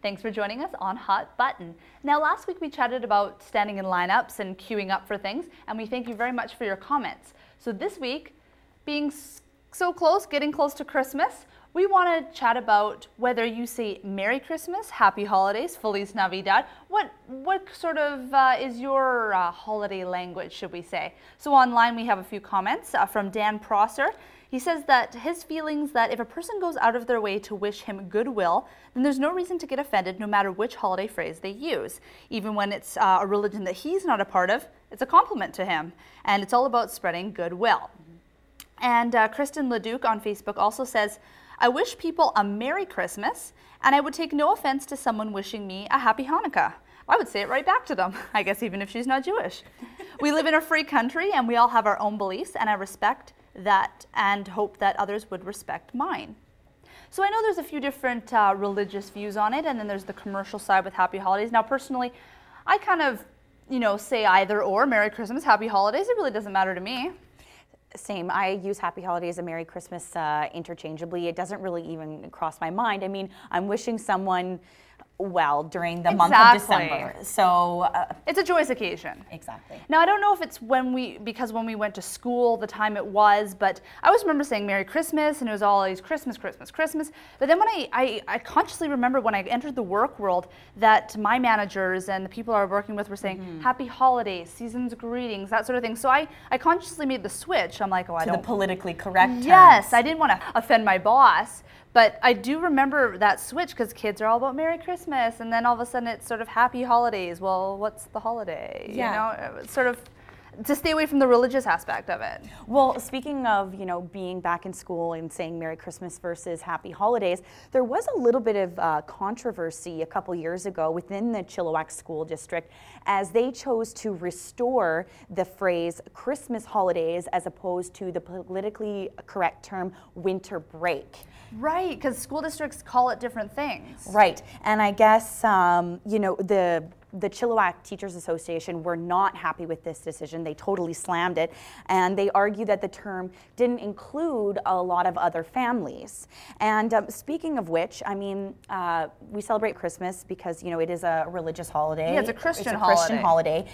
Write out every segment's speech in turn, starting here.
Thanks for joining us on Hot Button. Now, last week we chatted about standing in lineups and queuing up for things, and we thank you very much for your comments. So this week, being so close, getting close to Christmas, we want to chat about whether you say Merry Christmas, Happy Holidays, Feliz Navidad. What sort of is your holiday language, should we say? So online we have a few comments from Dan Prosser. He says that his feelings that if a person goes out of their way to wish him goodwill, then there's no reason to get offended no matter which holiday phrase they use. Even when it's a religion that he's not a part of, it's a compliment to him. And it's all about spreading goodwill. And Kristen Leduc on Facebook also says, I wish people a Merry Christmas, and I would take no offense to someone wishing me a Happy Hanukkah. I would say it right back to them, I guess, even if she's not Jewish. We live in a free country, and we all have our own beliefs, and I respect that and hope that others would respect mine. So I know there's a few different religious views on it, and then there's the commercial side with Happy Holidays. Now, personally, I kind of, say either or, Merry Christmas, Happy Holidays. It really doesn't matter to me. Same. I use Happy Holidays and Merry Christmas interchangeably. It doesn't really even cross my mind. I mean, I'm wishing someone well during the month of December. So it's a joyous occasion. Exactly. Now, I don't know if it's because when we went to school, the time it was, but I always remember saying Merry Christmas, and it was always Christmas, Christmas, Christmas. But then when I consciously remember when I entered the work world that my managers and the people I was working with were saying Happy Holidays, season's greetings, that sort of thing. So I consciously made the switch. I'm like, oh, I don't. The politically correct terms. Yes, I didn't want to offend my boss. But I do remember that switch because kids are all about Merry Christmas, and then all of a sudden it's sort of Happy Holidays. Well, what's the holiday? Yeah. It's sort of to stay away from the religious aspect of it. Well, speaking of, being back in school and saying Merry Christmas versus Happy Holidays, there was a little bit of controversy a couple years ago within the Chilliwack School District as they chose to restore the phrase Christmas holidays as opposed to the politically correct term winter break. Right, because school districts call it different things. Right, and I guess, the Chilliwack Teachers Association were not happy with this decision. They totally slammed it, and they argue that the term didn't include a lot of other families. And speaking of which, I mean, we celebrate Christmas because, it is a religious holiday. Yeah, it's a Christian holiday.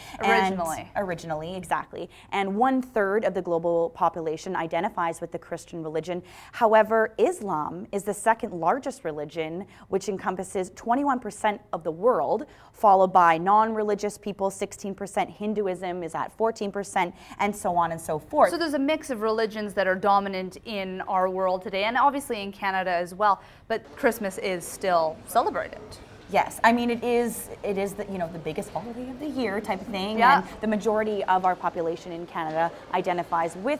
Originally, exactly. And 1/3 of the global population identifies with the Christian religion. However, Islam is the second largest religion, which encompasses 21% of the world, followed by non-religious people, 16%, Hinduism is at 14%, and so on and so forth. So there's a mix of religions that are dominant in our world today, and obviously in Canada as well, but Christmas is still celebrated. Yes, I mean it is the biggest holiday of the year type of thing, yeah. And the majority of our population in Canada identifies with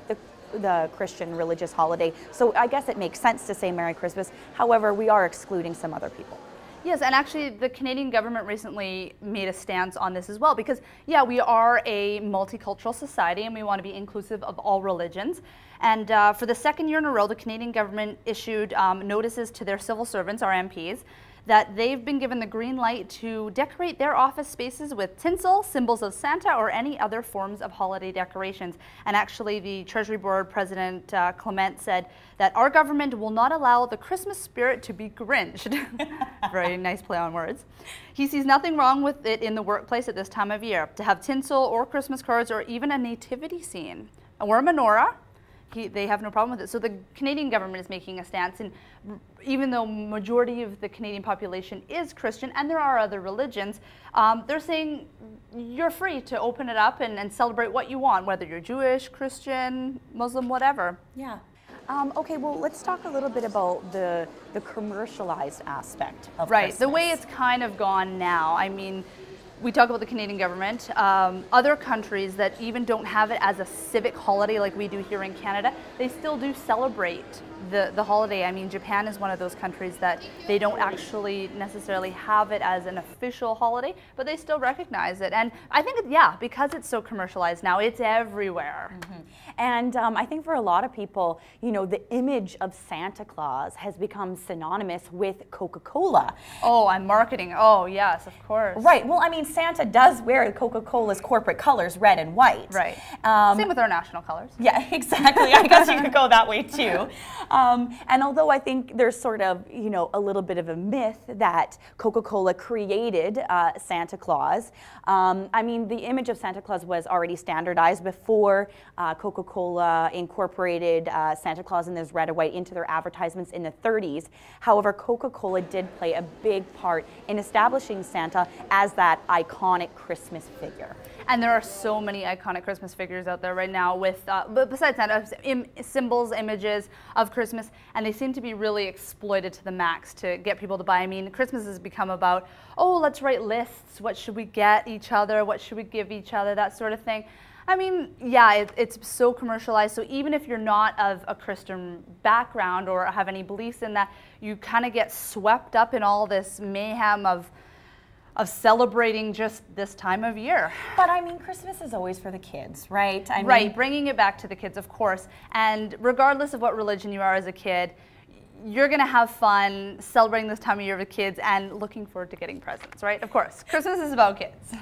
the Christian religious holiday. So I guess it makes sense to say Merry Christmas. However, we are excluding some other people. Yes, and actually the Canadian government recently made a stance on this as well because, yeah, we are a multicultural society and we want to be inclusive of all religions. And for the second year in a row, the Canadian government issued notices to their civil servants, our MPs, that they've been given the green light to decorate their office spaces with tinsel, symbols of Santa, or any other forms of holiday decorations. And actually, the Treasury Board President Clement said that our government will not allow the Christmas spirit to be grinched. Very nice play on words. He sees nothing wrong with it in the workplace at this time of year, to have tinsel or Christmas cards or even a nativity scene. Or a menorah. They have no problem with it. So the Canadian government is making a stance, and even though majority of the Canadian population is Christian, and there are other religions, they're saying you're free to open it up and celebrate what you want, whether you're Jewish, Christian, Muslim, whatever. Yeah. Okay, well, let's talk a little bit about the commercialized aspect of Right, Christmas. the way it's kind of gone now. I mean, we talk about the Canadian government. Other countries that even don't have it as a civic holiday like we do here in Canada, they still do celebrate the holiday. I mean, Japan is one of those countries that they don't actually necessarily have it as an official holiday, but they still recognize it. And I think, because it's so commercialized now, it's everywhere. Mm-hmm. And I think for a lot of people, the image of Santa Claus has become synonymous with Coca-Cola. Oh, and marketing. Oh, yes, of course. Right. Well, I mean, Santa does wear Coca-Cola's corporate colors, red and white. Right. Same with our national colors. Yeah, exactly. I guess you could go that way too. And although I think there's sort of, you know, a little bit of a myth that Coca-Cola created Santa Claus, I mean, the image of Santa Claus was already standardized before Coca-Cola incorporated Santa Claus in this red and white into their advertisements in the 30s. However, Coca-Cola did play a big part in establishing Santa as that iconic Christmas figure. And there are so many iconic Christmas figures out there right now with, besides Santa, symbols, images of Christmas, and they seem to be really exploited to the max to get people to buy. I mean, Christmas has become about, oh, let's write lists, what should we get each other, what should we give each other, that sort of thing. I mean, yeah, it's so commercialized, so even if you're not of a Christian background or have any beliefs in that, you kind of get swept up in all this mayhem of celebrating just this time of year. But I mean, Christmas is always for the kids, right? Right, bringing it back to the kids, of course. And regardless of what religion you are as a kid, you're going to have fun celebrating this time of year with kids and looking forward to getting presents, right? Of course, Christmas is about kids.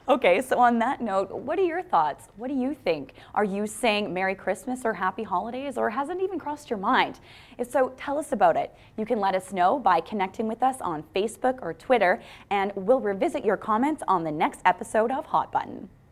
Okay, so on that note, what are your thoughts? What do you think? Are you saying Merry Christmas or Happy Holidays, or has it even crossed your mind? If so, tell us about it. You can let us know by connecting with us on Facebook or Twitter, and we'll revisit your comments on the next episode of Hot Button.